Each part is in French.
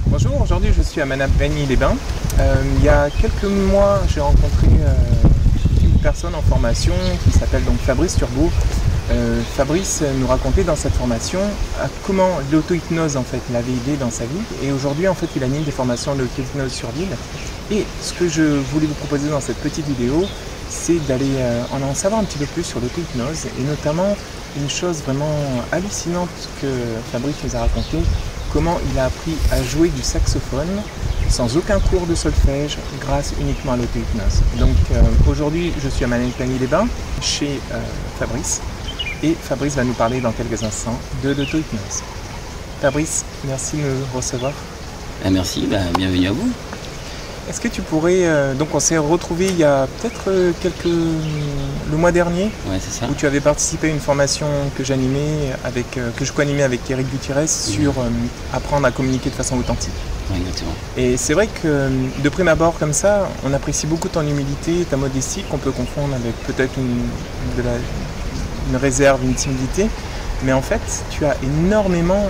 Bonjour, aujourd'hui je suis à Manapigny-les-Bains. Il y a quelques mois, j'ai rencontré une personne en formation qui s'appelle donc Fabrice Turbo. Fabrice nous racontait dans cette formation comment l'auto-hypnose en fait l'avait aidé dans sa vie, et aujourd'hui en fait il anime des formations d'auto-hypnose sur l'île. Et ce que je voulais vous proposer dans cette petite vidéo, c'est d'aller en savoir un petit peu plus sur l'auto-hypnose, et notamment une chose vraiment hallucinante que Fabrice nous a raconté: comment il a appris à jouer du saxophone sans aucun cours de solfège, grâce uniquement à l'auto-hypnose. Donc aujourd'hui je suis à Manapigny-les-Bains chez Fabrice, et Fabrice va nous parler dans quelques instants de l'auto-hypnose. Fabrice, merci de nous recevoir. Merci, bienvenue à vous. Est-ce que tu pourrais, donc on s'est retrouvés il y a peut-être le mois dernier, Ouais, c'est ça. où tu avais participé à une formation que j'animais que je co-animais avec Eric Gutiérrez sur apprendre à communiquer de façon authentique. Ouais, exactement. Et c'est vrai que de prime abord comme ça, on apprécie beaucoup ton humilité, ta modestie, qu'on peut confondre avec peut-être une réserve, une timidité. Mais en fait, tu as énormément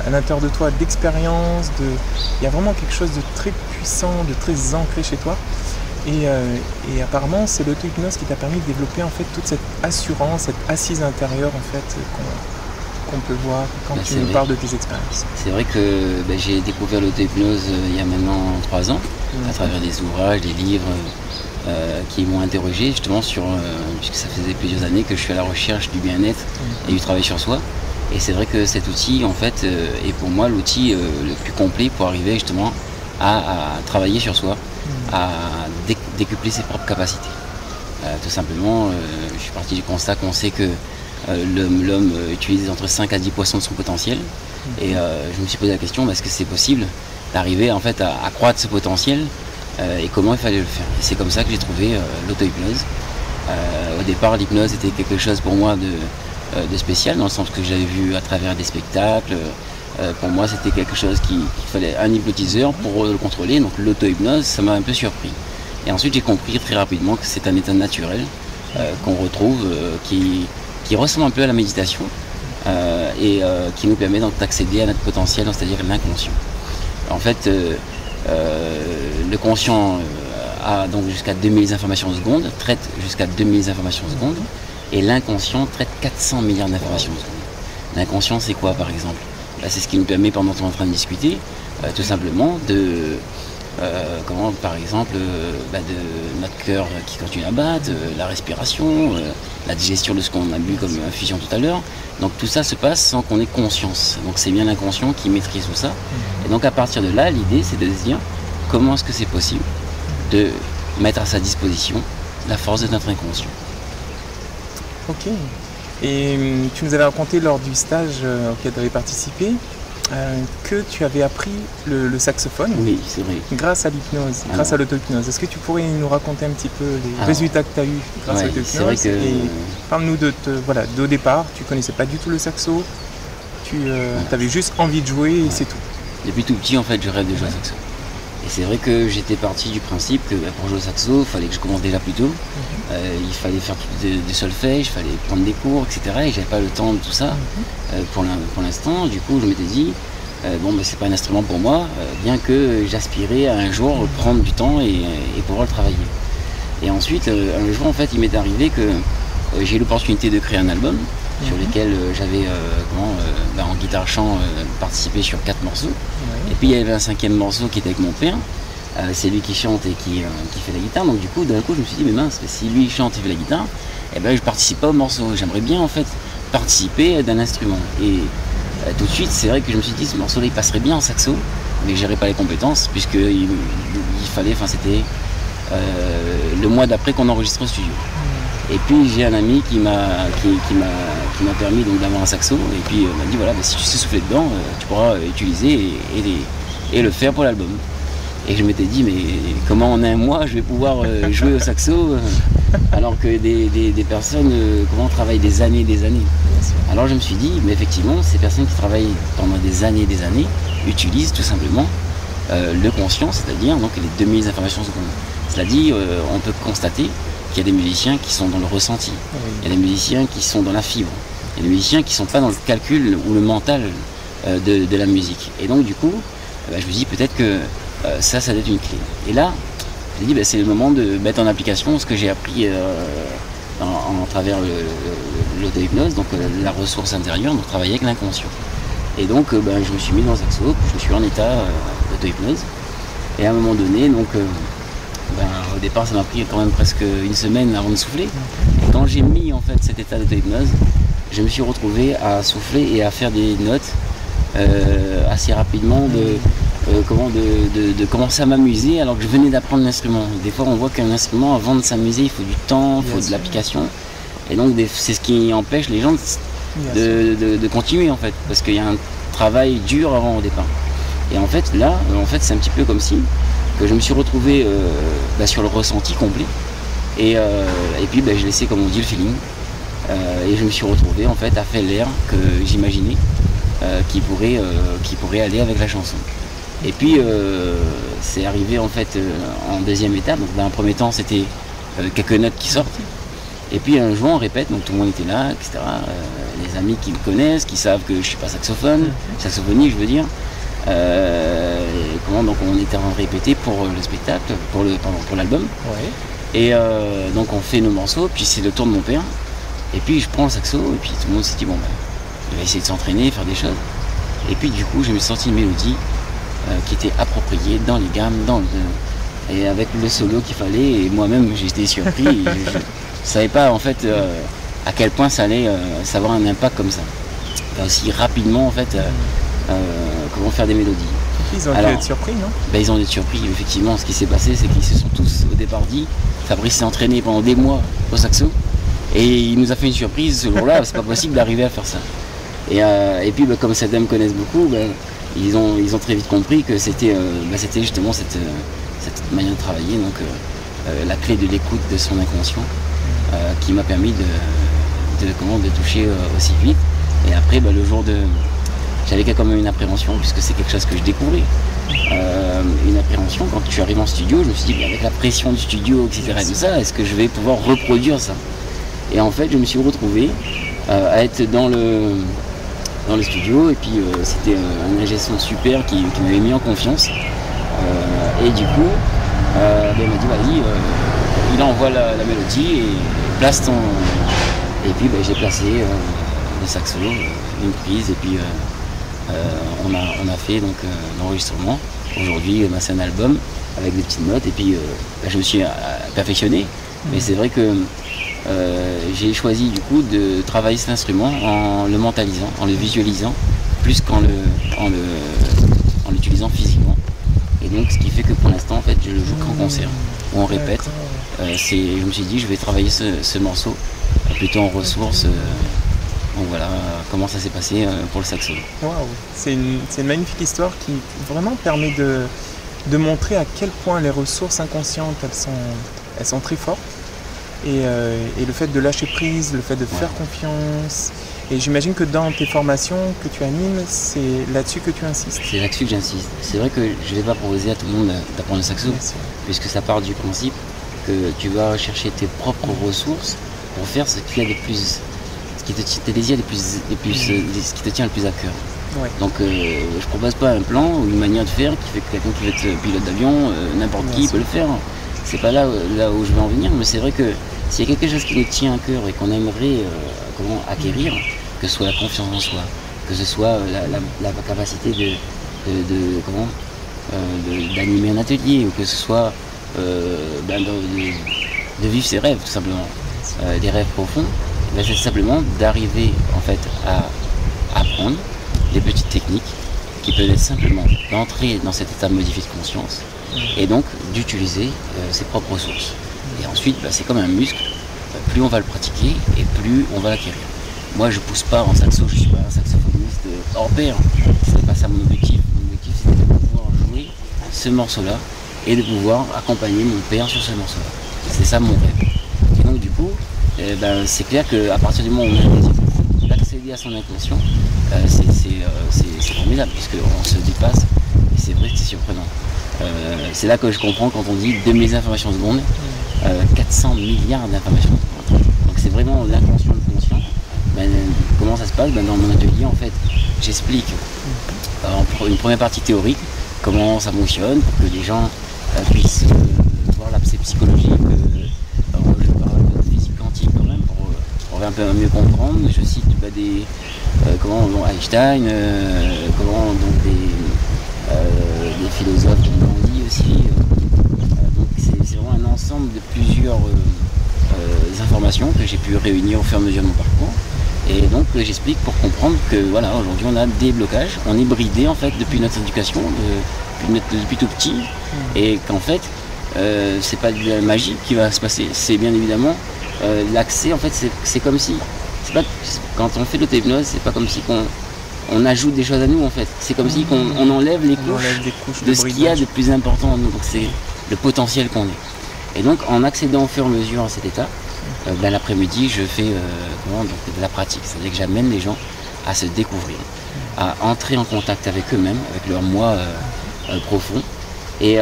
à l'intérieur de toi d'expérience, il y a vraiment quelque chose de très puissant, de très ancré chez toi. Et apparemment, c'est l'auto-hypnose qui t'a permis de développer en fait toute cette assurance, cette assise intérieure en fait qu'on peut voir quand tu nous parles de tes expériences. C'est vrai que j'ai découvert l'auto-hypnose il y a maintenant 3 ans, à travers des ouvrages, des livres qui m'ont interrogé justement puisque ça faisait plusieurs années que je suis à la recherche du bien-être et du travail sur soi. Et c'est vrai que cet outil en fait est pour moi l'outil le plus complet pour arriver justement à travailler sur soi, à décupler ses propres capacités. Tout simplement, je suis parti du constat qu'on sait que l'homme utilise entre 5 à 10% de son potentiel, et je me suis posé la question: est-ce que c'est possible d'arriver en fait à accroître ce potentiel, et comment il fallait le faire. Et c'est comme ça que j'ai trouvé l'auto-hypnose. Au départ, l'hypnose était quelque chose pour moi de spécial, dans le sens que j'avais vu à travers des spectacles. Pour moi, c'était quelque chose qu'il fallait un hypnotiseur pour le contrôler, donc l'auto-hypnose, ça m'a un peu surpris. Et ensuite, j'ai compris très rapidement que c'est un état naturel qu'on retrouve, qui ressemble un peu à la méditation, et qui nous permet donc d'accéder à notre potentiel, c'est-à-dire l'inconscient. En fait, le conscient a donc jusqu'à 2000 informations secondes, traite jusqu'à 2000 informations secondes, et l'inconscient traite 400 milliards d'informations secondes. L'inconscient, c'est quoi par exemple? C'est ce qui nous permet, pendant qu'on est en train de discuter, tout simplement comment par exemple de notre cœur qui continue à battre, la respiration, la digestion de ce qu'on a bu comme infusion tout à l'heure. Donc tout ça se passe sans qu'on ait conscience. Donc c'est bien l'inconscient qui maîtrise tout ça. Et donc à partir de là, l'idée c'est de se dire comment est-ce que c'est possible de mettre à sa disposition la force de notre inconscient. Ok. Et tu nous avais raconté lors du stage auquel tu avais participé que tu avais appris le saxophone. Oui, c'est vrai. Grâce à l'hypnose, grâce à l'auto-hypnose. Est-ce que tu pourrais nous raconter un petit peu les résultats que tu as eu grâce à l'auto-hypnose? Et parle-nous d'au départ, tu connaissais pas du tout le saxo, tu avais juste envie de jouer et c'est tout. Depuis tout petit, en fait, je rêve de jouer au saxo. Et c'est vrai que j'étais parti du principe que pour jouer au saxo, il fallait que je commence déjà plus tôt. Il fallait faire du solfège, il fallait prendre des cours, etc. Et j'avais pas le temps de tout ça pour l'instant. Du coup, je m'étais dit, c'est pas un instrument pour moi, bien que j'aspirais à un jour prendre du temps et pouvoir le travailler. Et ensuite, un jour, en fait, il m'est arrivé que j'ai eu l'opportunité de créer un album sur lequel j'avais, en guitare-chant, participé sur 4 morceaux. Et puis il y avait un 5e morceau qui était avec mon père. C'est lui qui chante et qui fait la guitare. Donc du coup, d'un coup, je me suis dit, mais mince, si lui chante et fait la guitare, je participe pas au morceau. J'aimerais bien en fait participer d'un instrument. Et tout de suite, c'est vrai que je me suis dit, ce morceau-là, il passerait bien en saxo, mais j'aurais pas les compétences, puisqu'il fallait, c'était le mois d'après qu'on enregistre au studio. Et puis j'ai un ami qui m'a permis donc d'avoir un saxo, et puis m'a dit voilà, si tu sais souffler dedans, tu pourras utiliser et le faire pour l'album. Et je m'étais dit, mais comment en un mois je vais pouvoir jouer au saxo alors que des personnes travaillent des années. Alors je me suis dit, mais effectivement, ces personnes qui travaillent pendant des années utilisent tout simplement le conscient, c'est-à-dire donc les 2000 informations secondes. Cela dit, on peut constater qu'il y a des musiciens qui sont dans le ressenti, il y a des musiciens qui sont dans la fibre, il y a des musiciens qui ne sont pas dans le calcul ou le mental de la musique. Et donc du coup, je me dis peut-être que ça doit être une clé. Et là, j'ai dit c'est le moment de mettre en application ce que j'ai appris en travers l'auto-hypnose, donc la ressource intérieure, donc travailler avec l'inconscient. Et donc je me suis mis dans le saxo, puis je me suis en état d'auto-hypnose. Et à un moment donné, donc au départ ça m'a pris quand même presque une semaine avant de souffler. Et quand j'ai mis en fait cet état d'auto-hypnose, je me suis retrouvé à souffler et à faire des notes assez rapidement de commencer à m'amuser alors que je venais d'apprendre l'instrument. Des fois on voit qu'un instrument, avant de s'amuser, il faut du temps, il faut de l'application. Et donc c'est ce qui empêche les gens de continuer en fait, parce qu'il y a un travail dur avant au départ. Et en fait là, c'est un petit peu comme si que je me suis retrouvé sur le ressenti complet. Et puis j'ai laissé, comme on dit, le feeling. Et je me suis retrouvé en fait à faire l'air que j'imaginais qui pourrait aller avec la chanson. Et puis c'est arrivé en fait en deuxième étape. Donc dans un premier temps c'était quelques notes qui sortent. Et puis un jour on répète, donc tout le monde était là, etc. Les amis qui me connaissent, qui savent que je suis pas saxophoniste je veux dire. Donc on était en train de répéter pour le spectacle, pour l'album. Ouais. Et donc on fait nos morceaux, puis c'est le tour de mon père. Et puis je prends le saxo, et puis tout le monde s'est dit il va essayer de s'entraîner, faire des choses. Et puis du coup je me suis sorti une mélodie qui était appropriée dans les gammes, et avec le solo qu'il fallait. Et moi-même j'étais surpris. Et je savais pas en fait à quel point ça allait avoir un impact comme ça. Aussi rapidement en fait comment faire des mélodies. Ils ont dû être surpris, non? Ils ont été surpris, effectivement. Ce qui s'est passé, c'est qu'ils se sont tous au départ dit, Fabrice s'est entraîné pendant des mois au saxo, et il nous a fait une surprise ce jour-là, c'est pas possible d'arriver à faire ça. Et puis comme certains me connaissent beaucoup, ils ont très vite compris que c'était justement cette manière de travailler, donc la clé de l'écoute de son inconscient, qui m'a permis de toucher aussi vite. Et après, le jour de... J'avais quand même une appréhension, puisque c'est quelque chose que je découvrais. Une appréhension, quand tu arrives en studio, je me suis dit, avec la pression du studio, etc., et tout ça, est-ce que je vais pouvoir reproduire ça? Et en fait, je me suis retrouvé à être dans le studio, et puis c'était un ingé son super qui m'avait mis en confiance. Et du coup, il m'a dit, vas-y, il envoie la mélodie, et place ton... Et puis j'ai placé le saxo, une prise, et puis... on a fait donc l'enregistrement. Aujourd'hui c'est un album avec des petites notes, et puis je me suis perfectionné. Mais c'est vrai que j'ai choisi du coup de travailler cet instrument en le mentalisant, en le visualisant, plus qu'en l'utilisant physiquement. Et donc ce qui fait que pour l'instant en fait je le joue qu'en concert, où on répète. Je me suis dit je vais travailler ce morceau plutôt en ressources. Donc voilà comment ça s'est passé pour le saxo. Waouh, c'est une magnifique histoire qui vraiment permet de montrer à quel point les ressources inconscientes elles sont très fortes. Et le fait de lâcher prise, le fait de faire confiance. Et j'imagine que dans tes formations que tu animes, c'est là-dessus que tu insistes. C'est là-dessus que j'insiste. C'est vrai que je ne vais pas proposer à tout le monde d'apprendre le saxo, puisque ça part du principe que tu vas chercher tes propres ressources pour faire ce qu'il y a de plus... ce qui te tient le plus à cœur. Ouais. Donc je ne propose pas un plan ou une manière de faire qui fait que quelqu'un qui veut être pilote d'avion, n'importe qui peut le faire. C'est pas là où je veux en venir, mais c'est vrai que s'il y a quelque chose qui nous tient à cœur et qu'on aimerait acquérir, que ce soit la confiance en soi, que ce soit la capacité d'animer un atelier, ou que ce soit de vivre ses rêves tout simplement, des rêves profonds, c'est simplement d'arriver en fait à apprendre des petites techniques qui peuvent être simplement d'entrer dans cet état modifié de conscience et donc d'utiliser ses propres ressources. Et ensuite, c'est comme un muscle, plus on va le pratiquer et plus on va l'acquérir. Moi je pousse pas en saxo, je suis pas un saxophoniste hors pair, c'est pas ça mon objectif. Mon objectif c'était de pouvoir jouer ce morceau-là et de pouvoir accompagner mon père sur ce morceau-là. C'est ça mon rêve. Et donc du coup, c'est clair qu'à partir du moment où on a d'accéder à son inconscient, c'est formidable, puisqu'on se dépasse, et c'est vrai que c'est surprenant. C'est là que je comprends quand on dit 2000 informations secondes, 400 milliards d'informations secondes. Donc c'est vraiment l'inconscient, le conscient. Comment ça se passe? Dans mon atelier, en fait, j'explique une première partie théorique, comment ça fonctionne, pour que les gens puissent voir l'aspect psychologique. Je parle un peu de physique quantique quand même, pour un peu mieux comprendre. Je cite comment Einstein, comment donc des philosophes comme Gandhi aussi. Donc c'est vraiment un ensemble de plusieurs informations que j'ai pu réunir au fur et à mesure de mon parcours. Et donc j'explique pour comprendre que voilà, aujourd'hui on a des blocages, on est bridé en fait depuis notre éducation, depuis tout petit, et qu'en fait c'est pas de la magie qui va se passer, c'est bien évidemment l'accès. En fait c'est comme si, quand on fait de l'auto-hypnose, c'est pas comme si on ajoute des choses à nous en fait, c'est comme si on enlève les couches de ce qu'il y a de plus important en nous, donc c'est le potentiel qu'on est. Et donc en accédant au fur et à mesure à cet état, l'après-midi, je fais de la pratique, c'est-à-dire que j'amène les gens à se découvrir, à entrer en contact avec eux-mêmes, avec leur moi profond, et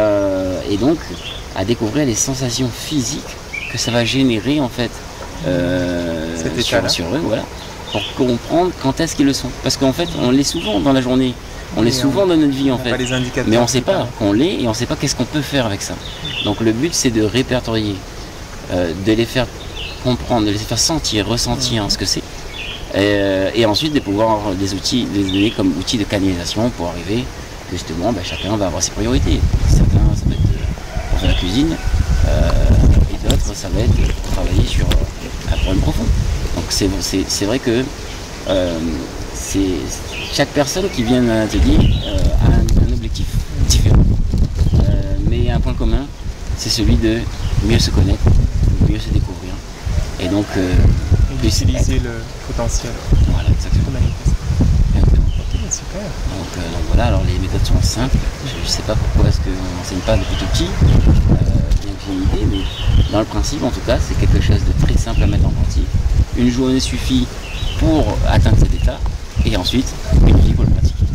donc à découvrir les sensations physiques que ça va générer en fait sur eux, voilà, pour comprendre quand est-ce qu'ils le sont. Parce qu'en fait, on l'est souvent dans la journée, on l'est souvent dans notre vie en fait, mais on ne sait pas qu'on l'est et on ne sait pas qu'est-ce qu'on peut faire avec ça. Donc le but, c'est de répertorier, de les faire comprendre, de les faire sentir, ressentir ce que c'est, et ensuite de pouvoir avoir des outils, les donner comme outils de canalisation pour arriver justement, chacun va avoir ses priorités. Certains ça va être pour faire la cuisine, et d'autres ça va être pour travailler sur un problème profond. Donc c'est vrai que chaque personne qui vient à l'atelier a un objectif différent, mais il y a un point commun, c'est celui de mieux se connaître, mieux se découvrir. Et donc, utiliser le potentiel. Voilà, exactement. Ok, super. Donc voilà, alors les méthodes sont simples. Je ne sais pas pourquoi est-ce qu'on n'enseigne pas depuis tout petit, bien que j'ai une idée, mais dans le principe, en tout cas, c'est quelque chose de très simple à mettre en pratique. Une journée suffit pour atteindre cet état, et ensuite, une vie pour le pratiquer.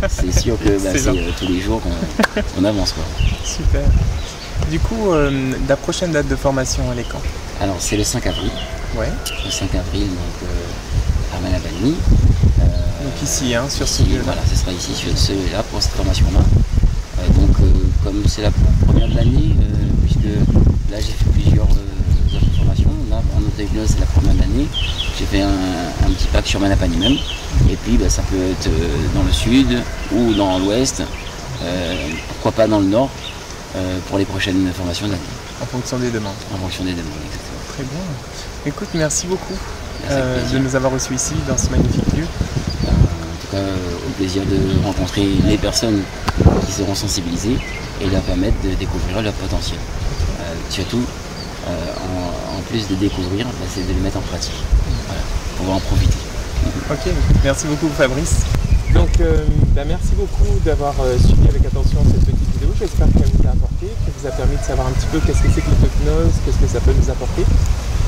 C'est sûr que c'est tous les jours qu'on avance, quoi. Super. Du coup, la prochaine date de formation, elle est quand? Alors c'est le 5 avril. Ouais. Le 5 avril, donc à Manabani. Donc ici, sur ce lieu. Voilà, ce sera ici, là pour cette formation-là. Donc comme c'est la première de l'année, puisque là j'ai fait plusieurs autres formations. Là en auto-hypnose c'est la première de l'année. J'ai fait un petit pack sur Manapani même. Et puis ça peut être dans le sud ou dans l'ouest. Pourquoi pas dans le nord. Pour les prochaines formations de l'année. En fonction des demandes. En fonction des demandes, exactement. Très bien. Écoute, merci beaucoup de nous avoir reçus ici, dans ce magnifique lieu. En tout cas, au plaisir de rencontrer les personnes qui seront sensibilisées et leur permettre de découvrir leur potentiel. Surtout, en plus de découvrir, c'est de les mettre en pratique, voilà, pour pouvoir en profiter. Ok, merci beaucoup Fabrice. Donc merci beaucoup d'avoir suivi avec attention cette petite vidéo. J'espère qu'elle vous a apporté, qu'elle vous a permis de savoir un petit peu qu'est-ce que c'est que l'auto-hypnose, qu'est-ce que ça peut nous apporter.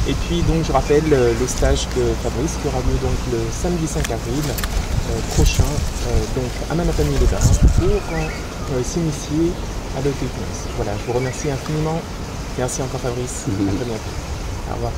Et puis donc je rappelle le stage de Fabrice qui aura lieu donc le samedi 5 avril prochain donc à Manapani-les-Bains pour s'initier à l'auto-hypnose. Voilà, je vous remercie infiniment. Merci encore Fabrice. À très bientôt. Au revoir.